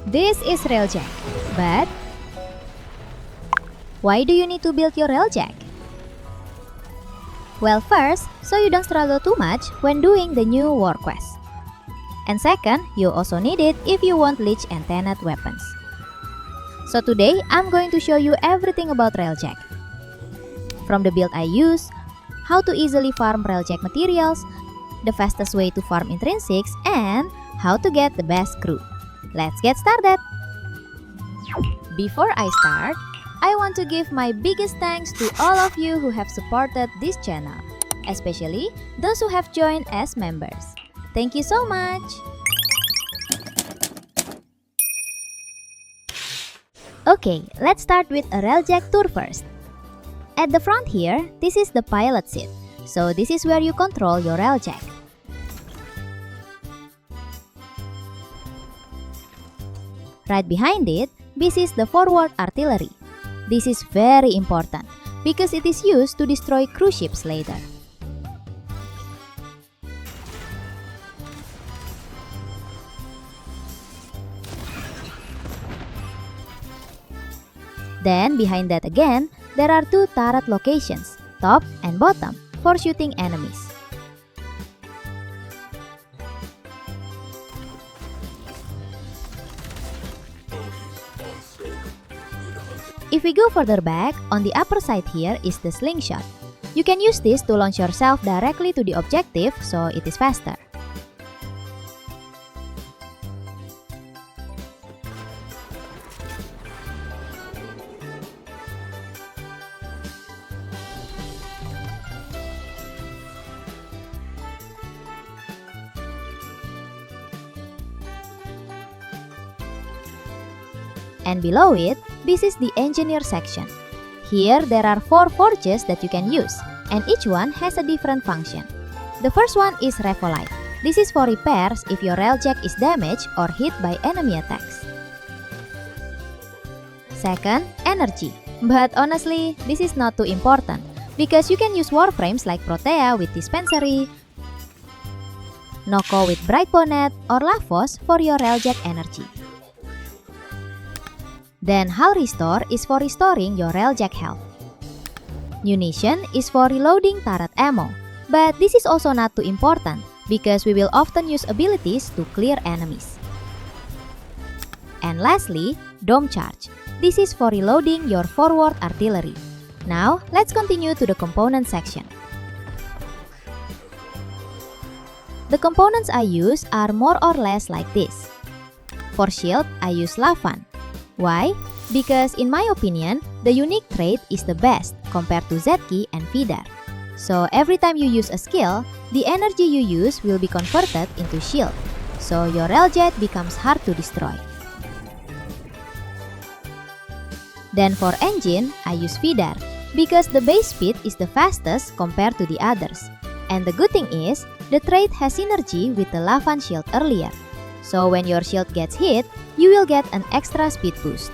This is Railjack, but why do you need to build your Railjack? Well, first, so you don't struggle too much when doing the new war quest. And second, you also need it if you want leech and tenet weapons. So today, I'm going to show you everything about Railjack. From the build I use, how to easily farm Railjack materials, the fastest way to farm intrinsics, and how to get the best crew. Let's get started! Before I start, I want to give my biggest thanks to all of you who have supported this channel, especially those who have joined as members. Thank you so much! Okay, let's start with a Railjack Tour first. At the front here, this is the pilot seat, so this is where you control your Railjack. Right behind it, this is the forward artillery. This is very important because it is used to destroy cruise ships later. Then behind that again, there are two turret locations, top and bottom, for shooting enemies. If we go further back, on the upper side here is the slingshot. You can use this to launch yourself directly to the objective, so it is faster. And below it, this is the engineer section. Here there are 4 forges that you can use, and each one has a different function. The first one is Revolite. This is for repairs if your Railjack is damaged or hit by enemy attacks. Second, Energy. But honestly, this is not too important, because you can use Warframes like Protea with Dispensary, Nokko with Bright Bonnet, or Lavos for your Railjack energy. Then Hull Restore is for restoring your Railjack health. Munition is for reloading turret ammo, but this is also not too important because we will often use abilities to clear enemies. And lastly, Dome Charge. This is for reloading your forward artillery. Now, let's continue to the component section. The components I use are more or less like this. For shield, I use Lavan. Why? Because in my opinion, the unique trait is the best compared to Zetki and Vidar. So every time you use a skill, the energy you use will be converted into shield. So your Railjack becomes hard to destroy. Then for engine, I use Vidar because the base speed is the fastest compared to the others. And the good thing is, the trait has synergy with the Lavan shield earlier. So when your shield gets hit, you will get an extra speed boost.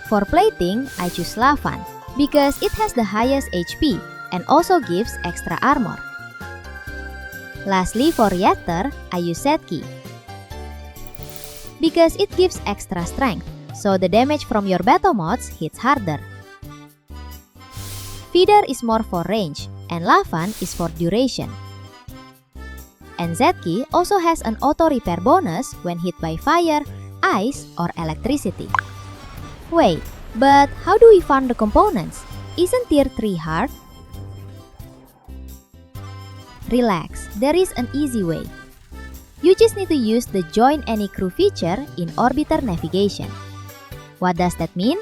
For plating, I choose Lavan because it has the highest HP and also gives extra armor. Lastly, for reactor, I use Zetki because it gives extra strength, so the damage from your battle mods hits harder. Vidar is more for range, and Lavan is for duration. And Zetki also has an auto repair bonus when hit by fire, ice, or electricity. Wait, but how do we farm the components? Isn't tier 3 hard? Relax, there is an easy way. You just need to use the Join Any Crew feature in Orbiter Navigation. What does that mean?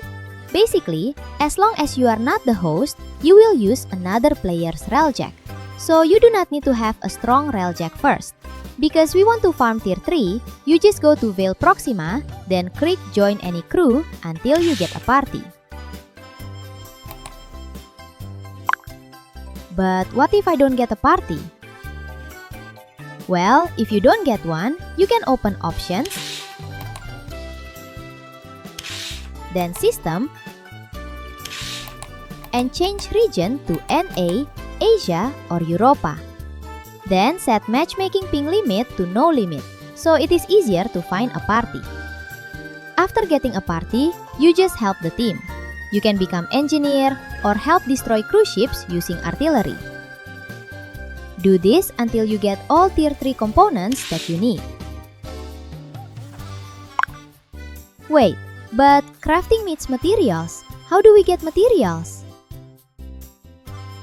Basically, as long as you are not the host, you will use another player's Railjack. So you do not need to have a strong Railjack first. Because we want to farm tier 3, you just go to Veil Proxima, then click Join Any Crew until you get a party. But what if I don't get a party? Well, if you don't get one, you can open Options, then System, and change region to NA, Asia, or Europa. Then set matchmaking ping limit to no limit. so it is easier to find a party. After getting a party, you just help the team. You can become engineer or help destroy cruise ships using artillery. Do this until you get all tier 3 components that you need. Wait, but crafting needs materials. How do we get materials?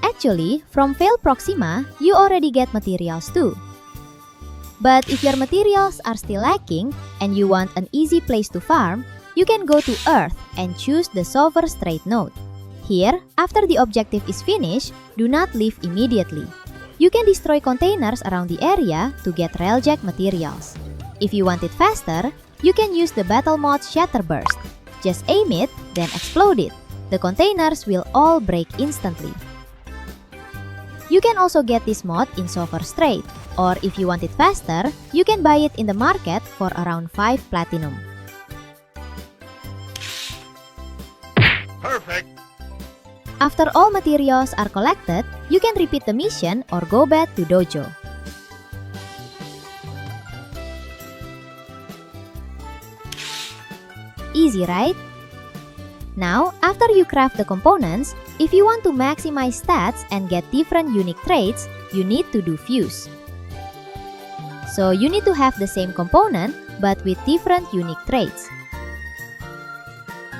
Actually, from Fail Proxima, you already get materials too. But if your materials are still lacking and you want an easy place to farm, you can go to Earth and choose the Sovereign Strait node. Here, after the objective is finished, do not leave immediately. You can destroy containers around the area to get Railjack materials. If you want it faster, you can use the battle mod Shatter Burst. Just aim it, then explode it. The containers will all break instantly. You can also get this mod in Sovereign Strait, or if you want it faster, you can buy it in the market for around 5 platinum. Perfect! After all materials are collected, you can repeat the mission or go back to dojo. Easy, right? Now, after you craft the components, if you want to maximize stats and get different unique traits, you need to do fuse. So you need to have the same component but with different unique traits.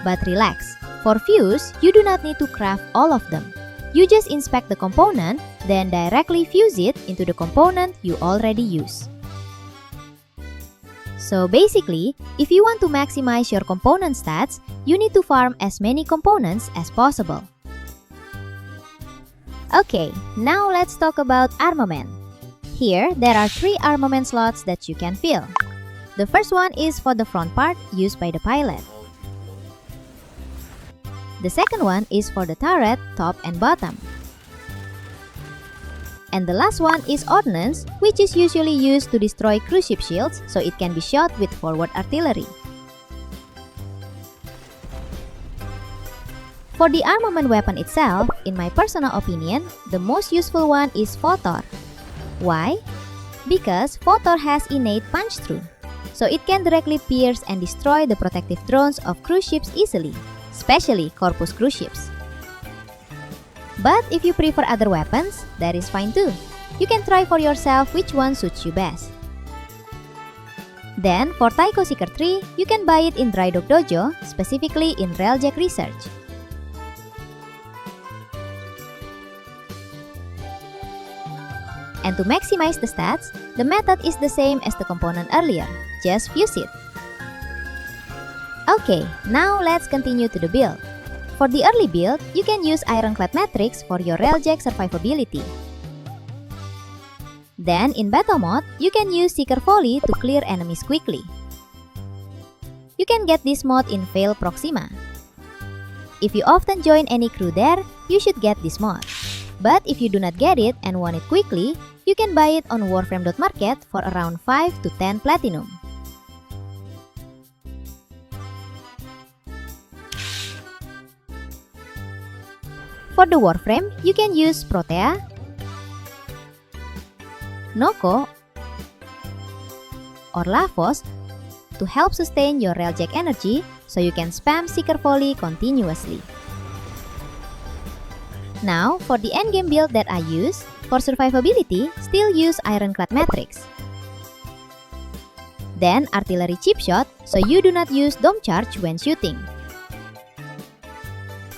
But relax, for fuse, you do not need to craft all of them. You just inspect the component, then directly fuse it into the component you already use. So basically, if you want to maximize your component stats, you need to farm as many components as possible. Okay, now let's talk about armament. Here, there are 3 armament slots that you can fill. The first one is for the front part used by the pilot. The second one is for the turret, top and bottom. And the last one is ordnance, which is usually used to destroy cruise ship shields so it can be shot with forward artillery. For the armament weapon itself, in my personal opinion, the most useful one is Photor. Why? Because Photor has innate punch through, so it can directly pierce and destroy the protective drones of cruise ships easily, especially Corpus cruise ships. But if you prefer other weapons, that is fine too. You can try for yourself which one suits you best. Then, for Taiko Seeker 3, you can buy it in Dry Dock Dojo, specifically in Railjack Research. And to maximize the stats, the method is the same as the component earlier, just fuse it. Okay, now let's continue to the build. For the early build, you can use Ironclad Matrix for your Railjack survivability. Then, in battle mode, you can use Seeker Volley to clear enemies quickly. You can get this mod in Fail Proxima. If you often join any crew there, you should get this mod. But if you do not get it and want it quickly, you can buy it on Warframe.market for around 5 to 10 platinum. For the Warframe, you can use Protea, Nokko, or Lavos to help sustain your Railjack energy so you can spam Seeker Volley continuously. Now, for the endgame build that I use, for survivability, still use Ironclad Matrix. Then artillery chip shot, so you do not use dome charge when shooting.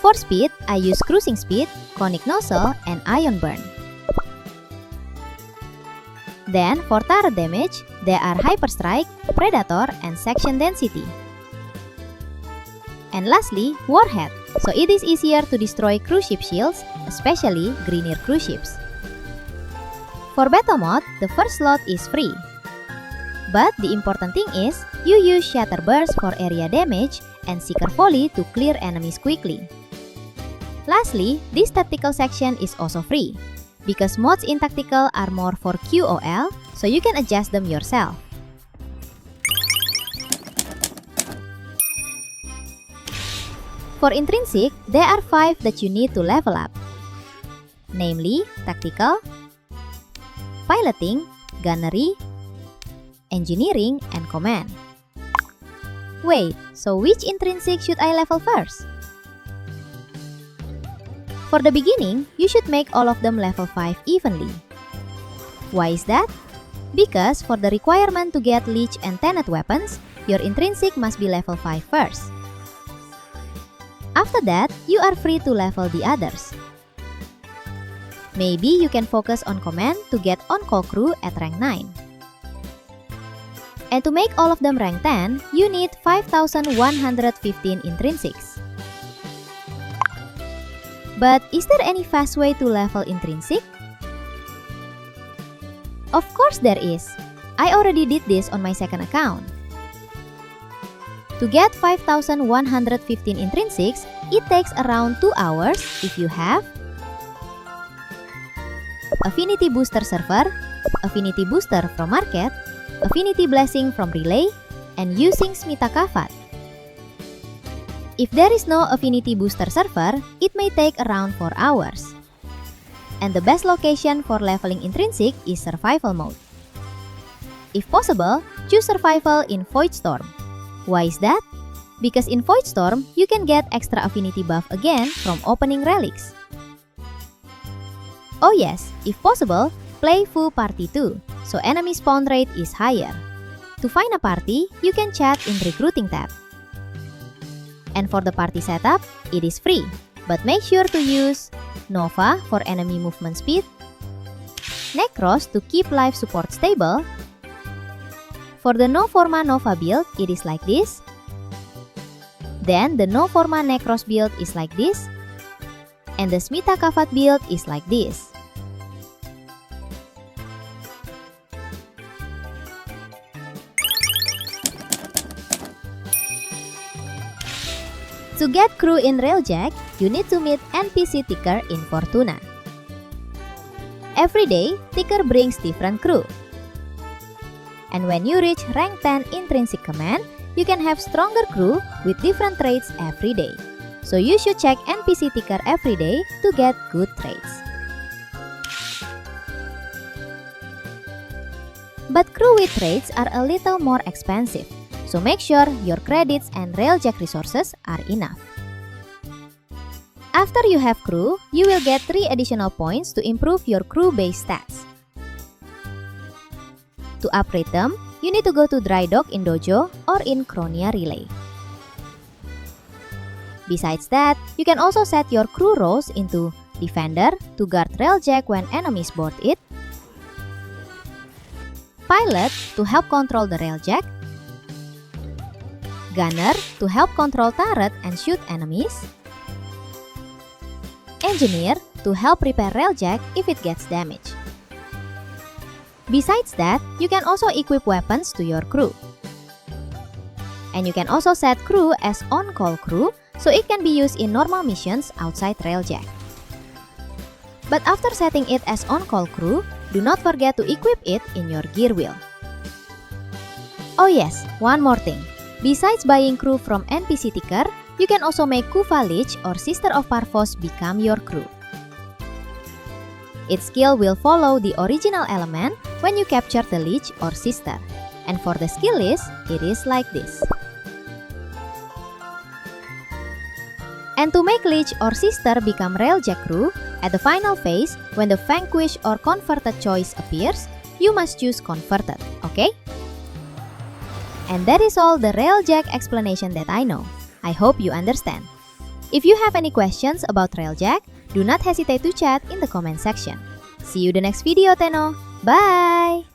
For speed, I use cruising speed, conic nozzle, and ion burn. Then for turret damage, there are hyper strike, predator, and section density. And lastly, warhead, so it is easier to destroy cruise ship shields, especially greener cruise ships. For battle mode, the first slot is free. But the important thing is, you use Shatter Burst for area damage and Seeker Volley to clear enemies quickly. Lastly, this tactical section is also free, because mods in tactical are more for QOL, so you can adjust them yourself. For Intrinsic, there are 5 that you need to level up, namely Tactical, Piloting, Gunnery, Engineering, and Command. Wait, so which Intrinsic should I level first? For the beginning, you should make all of them level 5 evenly. Why is that? Because for the requirement to get Leech and Tenet weapons, your Intrinsic must be level 5 first. After that, you are free to level the others. Maybe you can focus on Command to get on-call crew at rank 9. And to make all of them rank 10, you need 5,115 Intrinsics. But is there any fast way to level Intrinsic? Of course there is. I already did this on my second account. To get 5,115 Intrinsics, it takes around 2 hours if you have Affinity Booster Server, Affinity Booster from Market, Affinity Blessing from Relay, and using Smita Kavat. If there is no Affinity Booster Server, it may take around 4 hours. And the best location for leveling Intrinsic is Survival Mode. If possible, choose Survival in Void Storm. Why is that? Because in Void Storm, you can get extra affinity buff again from opening relics. Oh yes, if possible, play full party too, so enemy spawn rate is higher. To find a party, you can chat in Recruiting tab. And for the party setup, it is free, but make sure to use Nova for enemy movement speed, Necros to keep life support stable. For the No Forma Nova build, it is like this. Then the No Forma Necros build is like this. And the Smita Kavat build is like this. To get crew in Railjack, you need to meet NPC Ticker in Fortuna. Every day, Ticker brings different crew. And when you reach rank 10 Intrinsic Command, you can have stronger crew with different traits every day. So you should check NPC Ticker every day to get good traits. But crew with traits are a little more expensive. So make sure your credits and Railjack resources are enough. After you have crew, you will get 3 additional points to improve your crew-based stats. To upgrade them, you need to go to Dry Dock in Dojo or in Kronia Relay. Besides that, you can also set your crew roles into Defender to guard Railjack when enemies board it, Pilot to help control the Railjack, Gunner to help control turret and shoot enemies, Engineer to help repair Railjack if it gets damaged. Besides that, you can also equip weapons to your crew. And you can also set crew as on-call crew so it can be used in normal missions outside Railjack. But after setting it as on-call crew, do not forget to equip it in your gear wheel. Oh yes, one more thing. Besides buying crew from NPC Ticker, you can also make Kuva Lich or Sister of Parvos become your crew. Its skill will follow the original element when you capture the Lich or Sister. And for the skill list, it is like this. And to make Lich or Sister become Railjack crew, at the final phase, when the Vanquish or Converted choice appears, you must choose Converted, okay? And that is all the Railjack explanation that I know. I hope you understand. If you have any questions about Railjack, do not hesitate to chat in the comment section. See you the next video, Tenno. Bye!